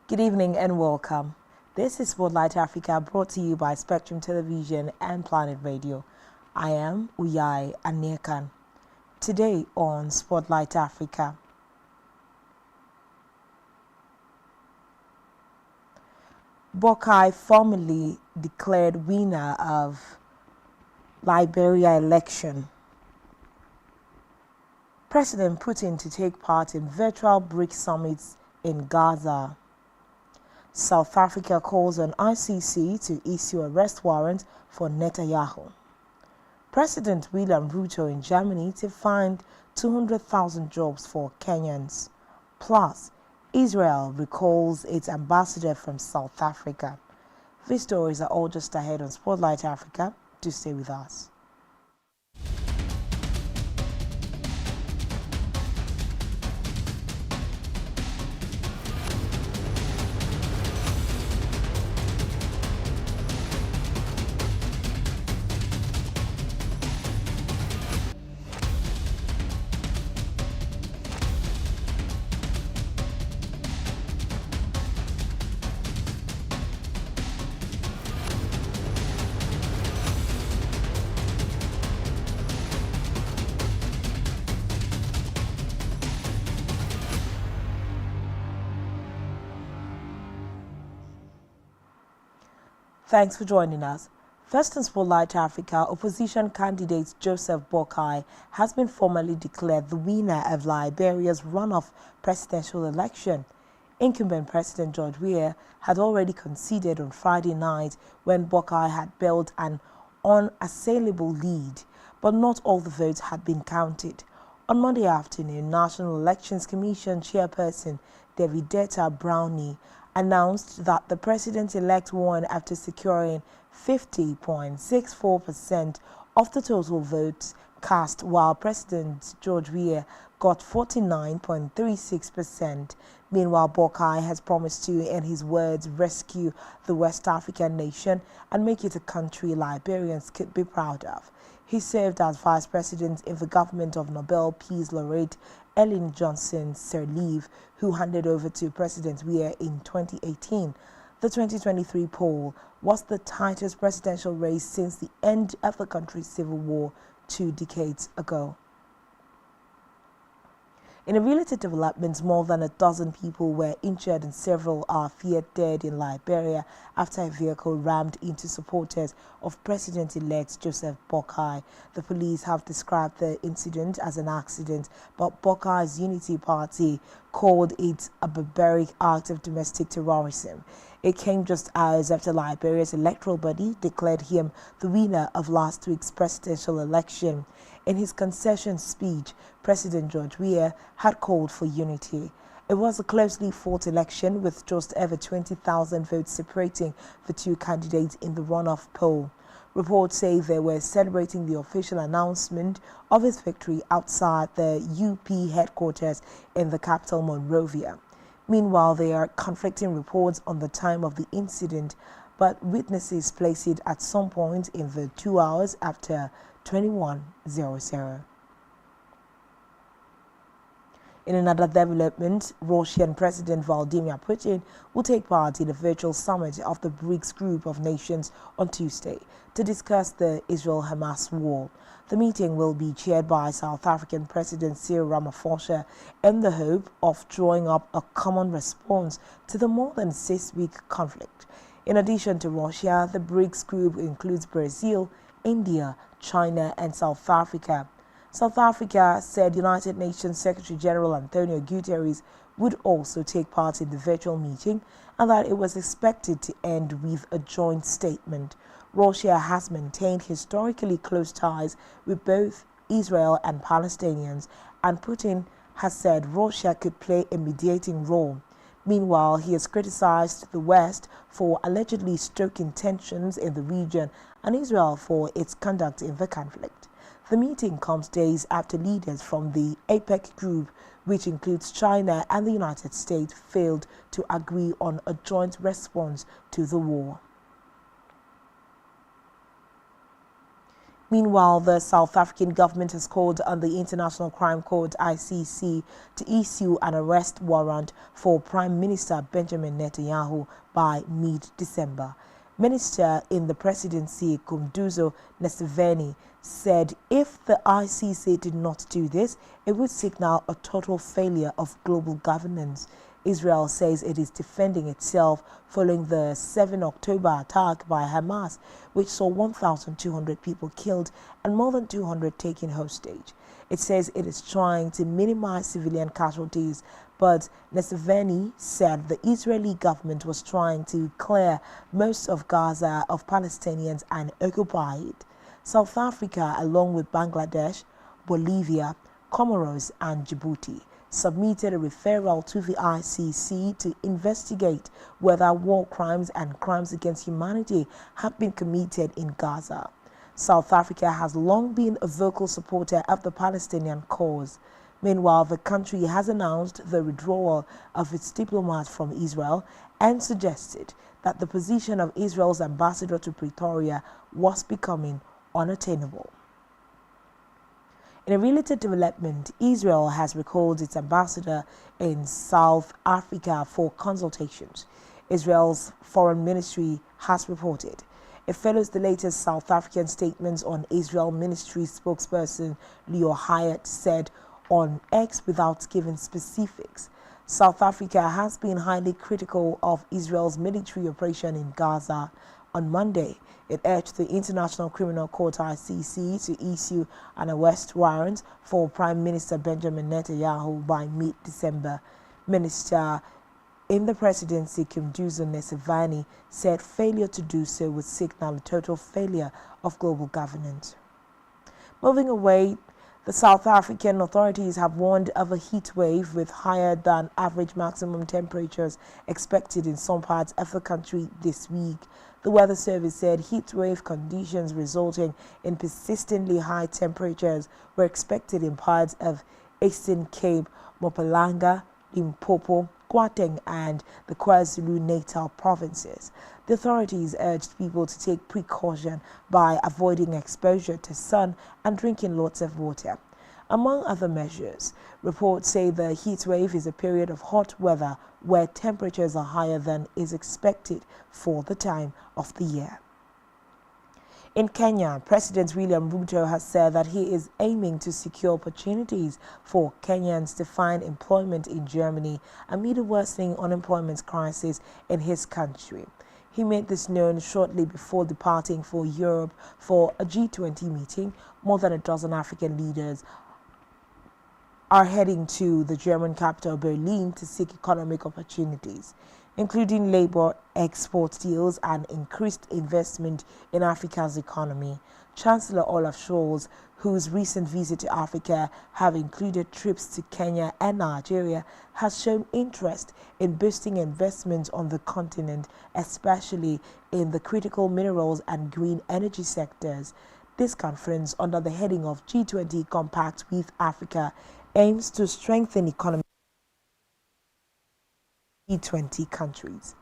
Good evening and welcome. This is Spotlight Africa, brought to you by Spectrum Television and Planet Radio. I am Uyai Anekan. Today on Spotlight Africa, Boakai formally declared winner of Liberia election. President Putin to take part in virtual BRICS summits in Gaza. South Africa calls on ICC to issue arrest warrant for Netanyahu. President William Ruto in Germany to find 200,000 jobs for Kenyans. Plus, Israel recalls its ambassador from South Africa. These stories are all just ahead on Spotlight Africa. Do stay with us. Thanks for joining us. First in Spotlight Africa, opposition candidate Joseph Boakai has been formally declared the winner of Liberia's runoff presidential election. Incumbent President George Weah had already conceded on Friday night when Boakai had built an unassailable lead, but not all the votes had been counted. On Monday afternoon, National Elections Commission chairperson Davidetta Brownie announced that the president-elect won after securing 50.64% of the total votes cast, while President George Weah got 49.36%. Meanwhile, Boakai has promised to, in his words, rescue the West African nation and make it a country Liberians could be proud of. He served as vice president in the government of Nobel Peace Laureate Ellen Johnson Sirleaf, who handed over to President Weah in 2018. The 2023 poll was the tightest presidential race since the end of the country's civil war 2 decades ago. In a related development, more than a dozen people were injured and several are feared dead in Liberia after a vehicle rammed into supporters of President-elect Joseph Boakai. The police have described the incident as an accident, but Boakai's Unity Party called it a barbaric act of domestic terrorism. It came just hours after Liberia's electoral body declared him the winner of last week's presidential election. In his concession speech, President George Weah had called for unity. It was a closely fought election with just over 20,000 votes separating the two candidates in the runoff poll. Reports say they were celebrating the official announcement of his victory outside the UP headquarters in the capital, Monrovia. Meanwhile, there are conflicting reports on the time of the incident, but witnesses place it at some point in the 2 hours after 21:00. In another development, Russian President Vladimir Putin will take part in a virtual summit of the BRICS group of nations on Tuesday to discuss the Israel-Hamas war. The meeting will be chaired by South African President Cyril Ramaphosa in the hope of drawing up a common response to the more than 6-week conflict. In addition to Russia, the BRICS group includes Brazil, India, China, and South Africa. South Africa said United Nations Secretary General Antonio Guterres would also take part in the virtual meeting and that it was expected to end with a joint statement. Russia has maintained historically close ties with both Israel and Palestinians, and Putin has said Russia could play a mediating role. Meanwhile, he has criticized the West for allegedly stoking tensions in the region and Israel for its conduct in the conflict. The meeting comes days after leaders from the APEC group, which includes China and the United States, failed to agree on a joint response to the war. Meanwhile, the South African government has called on the International Crime Court (ICC) to issue an arrest warrant for Prime Minister Benjamin Netanyahu by mid-December. Minister in the presidency Kumduzo Neseveni said if the ICC did not do this, it would signal a total failure of global governance. Israel says it is defending itself following the 7 October attack by Hamas, which saw 1,200 people killed and more than 200 taken hostage. It says it is trying to minimize civilian casualties, but Neseveni said the Israeli government was trying to clear most of Gaza of Palestinians and occupy it. South Africa, along with Bangladesh, Bolivia, Comoros, and Djibouti, submitted a referral to the ICC to investigate whether war crimes and crimes against humanity have been committed in Gaza. South Africa has long been a vocal supporter of the Palestinian cause. Meanwhile, the country has announced the withdrawal of its diplomats from Israel and suggested that the position of Israel's ambassador to Pretoria was becoming unattainable. In a related development, Israel has recalled its ambassador in South Africa for consultations, Israel's foreign ministry has reported. It follows the latest South African statements on Israel ministry spokesperson Leo Hyatt said on X without giving specifics. South Africa has been highly critical of Israel's military operation in Gaza. On Monday, it urged the International Criminal Court (ICC) to issue an arrest warrant for Prime Minister Benjamin Netanyahu by mid-December. Minister in the presidency Kumduzo Neseveni said failure to do so would signal a total failure of global governance. Moving away, the South African authorities have warned of a heat wave with higher than average maximum temperatures expected in some parts of the country this week. The Weather Service said heat wave conditions resulting in persistently high temperatures were expected in parts of Eastern Cape, Mpumalanga, Limpopo, Gauteng, and the KwaZulu-Natal provinces. The authorities urged people to take precaution by avoiding exposure to sun and drinking lots of water. Among other measures, reports say the heat wave is a period of hot weather where temperatures are higher than is expected for the time of the year. In Kenya, President William Ruto has said that he is aiming to secure opportunities for Kenyans to find employment in Germany amid a worsening unemployment crisis in his country. He made this known shortly before departing for Europe for a G20 meeting. More than a dozen African leaders are heading to the German capital Berlin to seek economic opportunities, including labor export deals and increased investment in Africa's economy. Chancellor Olaf Scholz, whose recent visit to Africa have included trips to Kenya and Nigeria, has shown interest in boosting investment on the continent, especially in the critical minerals and green energy sectors. This conference, under the heading of G20 Compact with Africa, aims to strengthen economic G20 countries.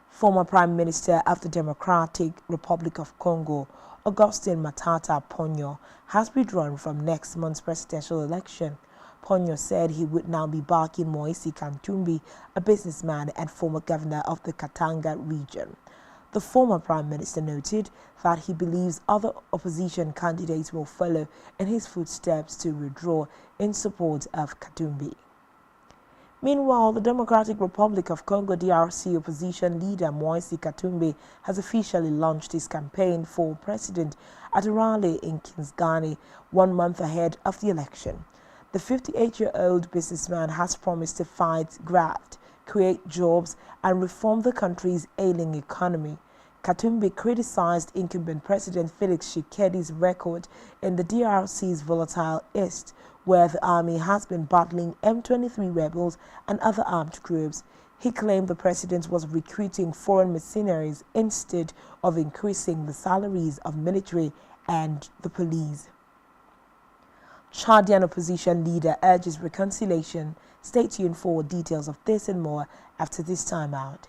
Former Prime Minister of the Democratic Republic of Congo, Augustin Matata Ponyo, has withdrawn from next month's presidential election. Ponyo said he would now be backing Moise Katumbi, a businessman and former governor of the Katanga region. The former Prime Minister noted that he believes other opposition candidates will follow in his footsteps to withdraw in support of Katumbi. Meanwhile, the Democratic Republic of Congo DRC opposition leader Moise Katumbi has officially launched his campaign for president at a rally in Kisangani 1 month ahead of the election. The 58-year-old businessman has promised to fight graft, create jobs, and reform the country's ailing economy. Katumbi criticized incumbent President Felix Tshisekedi's record in the DRC's volatile East, where the army has been battling M23 rebels and other armed groups. He claimed the president was recruiting foreign mercenaries instead of increasing the salaries of military and the police. Chadian opposition leader urges reconciliation. Stay tuned for details of this and more after this time out.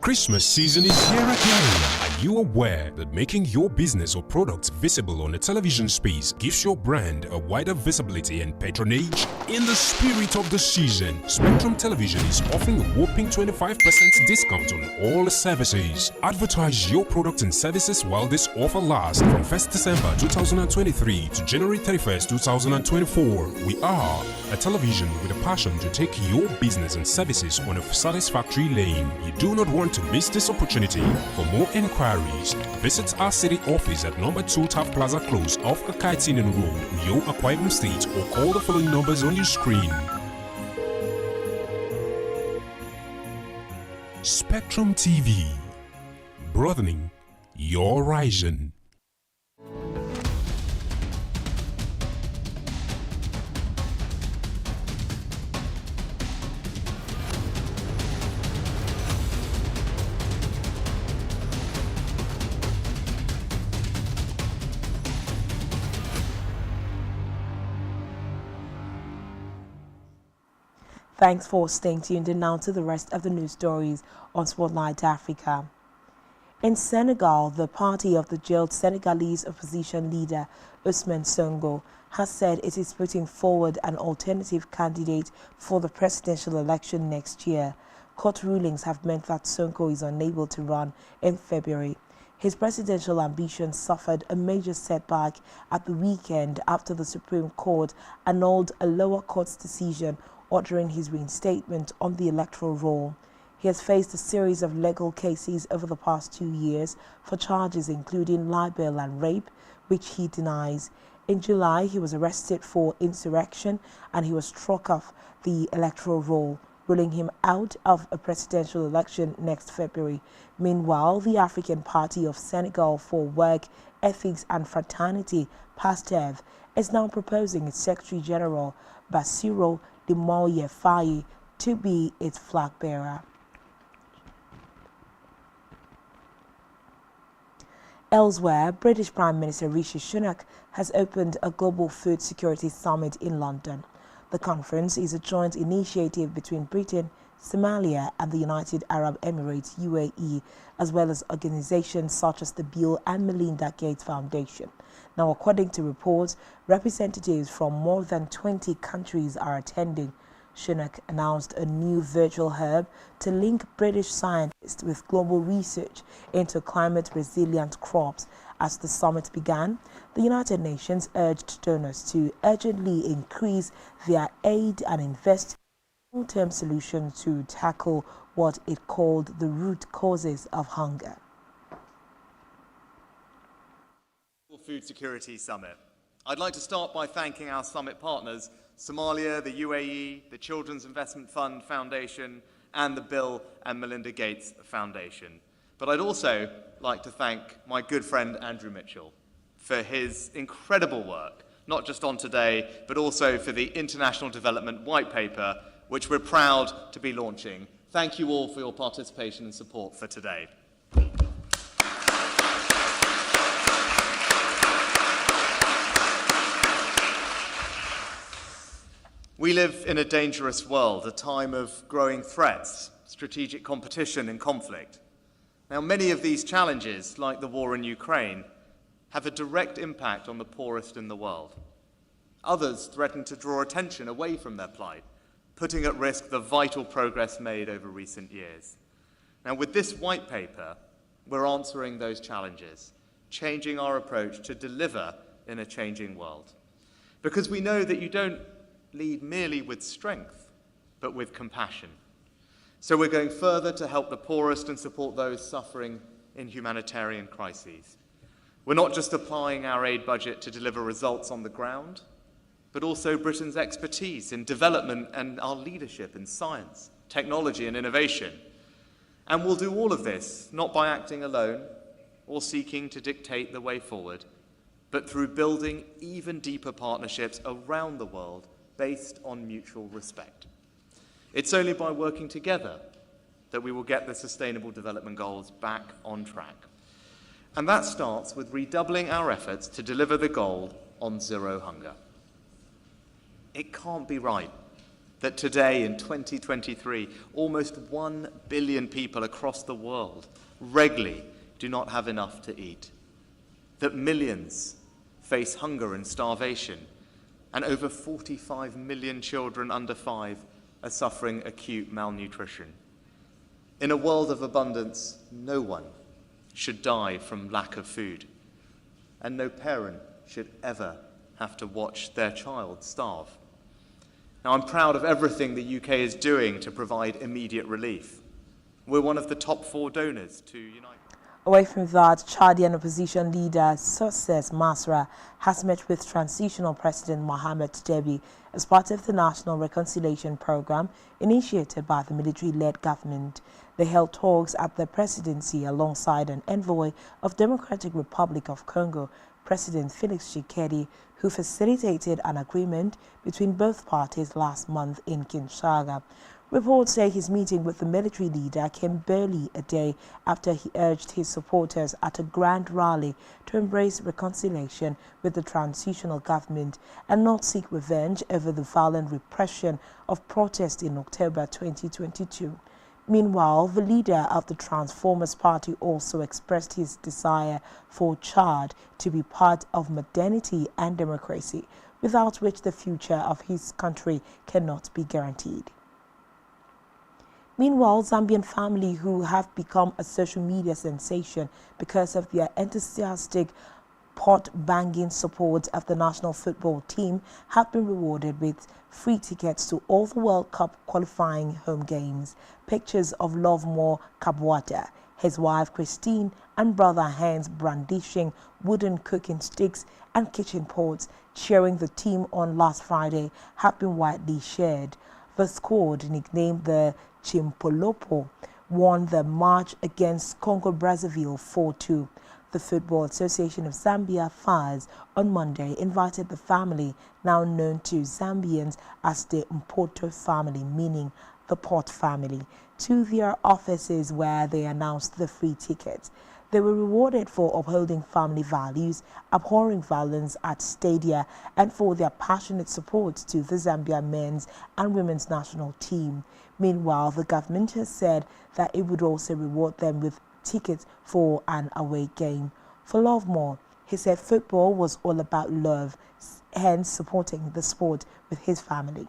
Christmas season is here again. Are you aware that making your business or products visible on the television space gives your brand a wider visibility and patronage? In the spirit of the season, Spectrum Television is offering a whopping 25% discount on all services. Advertise your products and services while this offer lasts from 1st December 2023 to January 31st, 2024. We are a television with a passion to take your business and services on a satisfactory lane. You do not want to miss this opportunity. For more enquiries, visit our city office at number 2 Taft Plaza Close off Akaitinen Road, Uyo, Akwa Ibom State, or call the following numbers on your screen. Spectrum TV, broadening your horizon. Thanks for staying tuned in now to the rest of the news stories on Spotlight Africa. In Senegal, the party of the jailed Senegalese opposition leader Ousmane Sonko has said it is putting forward an alternative candidate for the presidential election next year. Court rulings have meant that Sonko is unable to run in February. His presidential ambitions suffered a major setback at the weekend after the Supreme Court annulled a lower court's decision ordering his reinstatement on the electoral roll. He has faced a series of legal cases over the past 2 years for charges including libel and rape, which he denies. In July, he was arrested for insurrection and he was struck off the electoral roll, ruling him out of a presidential election next February. Meanwhile, the African Party of Senegal for Work, Ethics and Fraternity, PASTEV, is now proposing its Secretary General, Bassirou Diomaye Faye, to be its flag bearer. Elsewhere, British Prime Minister Rishi Sunak has opened a global food security summit in London. The conference is a joint initiative between Britain, Somalia and the United Arab Emirates UAE, as well as organizations such as the Bill and Melinda Gates Foundation. Now, according to reports, representatives from more than 20 countries are attending. Sunak announced a new virtual hub to link British scientists with global research into climate-resilient crops. As the summit began, the United Nations urged donors to urgently increase their aid and invest in long-term solutions to tackle what it called the root causes of hunger. Food Security Summit. I'd like to start by thanking our summit partners, Somalia, the UAE, the Children's Investment Fund Foundation, and the Bill and Melinda Gates Foundation. But I'd also like to thank my good friend Andrew Mitchell for his incredible work, not just on today, but also for the International Development White Paper, which we're proud to be launching. Thank you all for your participation and support for today. We live in a dangerous world, a time of growing threats, strategic competition and conflict. Now, many of these challenges, like the war in Ukraine, have a direct impact on the poorest in the world. Others threaten to draw attention away from their plight, putting at risk the vital progress made over recent years. Now, with this white paper, we're answering those challenges, changing our approach to deliver in a changing world. Because we know that you don't lead merely with strength, but with compassion. So we're going further to help the poorest and support those suffering in humanitarian crises. We're not just applying our aid budget to deliver results on the ground, but also Britain's expertise in development and our leadership in science, technology and innovation. And we'll do all of this not by acting alone or seeking to dictate the way forward, but through building even deeper partnerships around the world based on mutual respect. It's only by working together that we will get the Sustainable Development Goals back on track. And that starts with redoubling our efforts to deliver the goal on zero hunger. It can't be right that today in 2023, almost 1 billion people across the world regularly do not have enough to eat, that millions face hunger and starvation, and over 45 million children under 5 are suffering acute malnutrition. In a world of abundance, no one should die from lack of food, and no parent should ever have to watch their child starve. Now, I'm proud of everything the UK is doing to provide immediate relief. We're one of the top 4 donors to United. Away from that, Chadian opposition leader Success Masra has met with transitional President Mohamed Debi as part of the National Reconciliation Program initiated by the military-led government. They held talks at the presidency alongside an envoy of Democratic Republic of Congo, President Felix Tshisekedi, who facilitated an agreement between both parties last month in Kinshasa. Reports say his meeting with the military leader came barely a day after he urged his supporters at a grand rally to embrace reconciliation with the transitional government and not seek revenge over the violent repression of protests in October 2022. Meanwhile, the leader of the Transformers Party also expressed his desire for Chad to be part of modernity and democracy, without which the future of his country cannot be guaranteed. Meanwhile, Zambian family who have become a social media sensation because of their enthusiastic pot-banging support of the national football team have been rewarded with free tickets to all the World Cup qualifying home games. Pictures of Lovemore Kabwata, his wife Christine and brother Hans brandishing wooden cooking sticks and kitchen pots cheering the team on last Friday have been widely shared. The squad, nicknamed the Chimpolopo, won the match against Congo-Brazzaville 4-2. The Football Association of Zambia, FAZ, on Monday invited the family, now known to Zambians as the Mpoto family, meaning the Pot family, to their offices where they announced the free tickets. They were rewarded for upholding family values, abhorring violence at stadia, and for their passionate support to the Zambia men's and women's national team. Meanwhile, the government has said that it would also reward them with tickets for an away game. For Lovemore, he said football was all about love, hence supporting the sport with his family.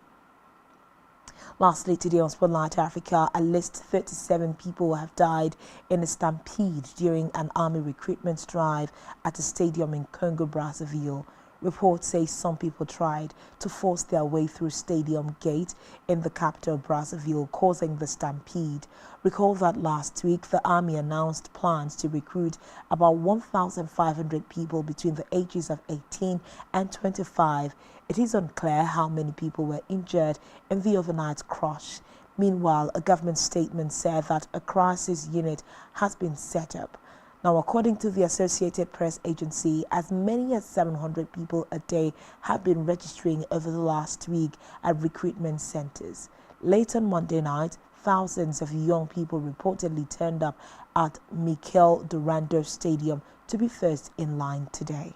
Lastly, today on Spotlight Africa, at least 37 people have died in a stampede during an army recruitment drive at a stadium in Congo-Brazzaville. Reports say some people tried to force their way through Stadium Gate in the capital Brazzaville, causing the stampede. Recall that last week, the army announced plans to recruit about 1,500 people between the ages of 18 and 25. It is unclear how many people were injured in the overnight crush. Meanwhile, a government statement said that a crisis unit has been set up. Now, according to the Associated Press Agency, as many as 700 people a day have been registering over the last week at recruitment centers. Late on Monday night, thousands of young people reportedly turned up at Mikel Durando Stadium to be first in line today.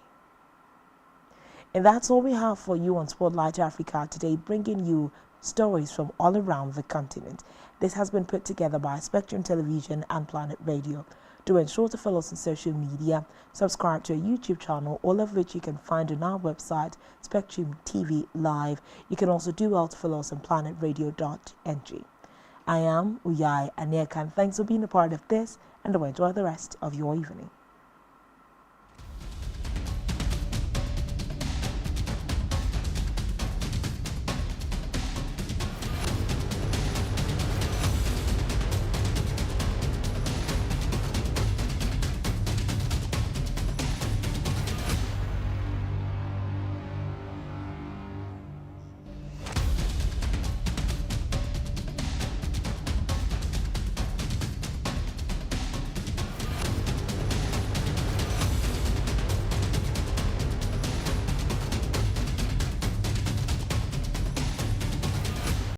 And that's all we have for you on Spotlight Africa today, bringing you stories from all around the continent. This has been put together by Spectrum Television and Planet Radio. Do ensure to follow us on social media, subscribe to our YouTube channel, all of which you can find on our website, SpectrumTv Live. You can also do well to follow us on planetradio.ng. I am Uyai Anekan. Thanks for being a part of this, and enjoy the rest of your evening.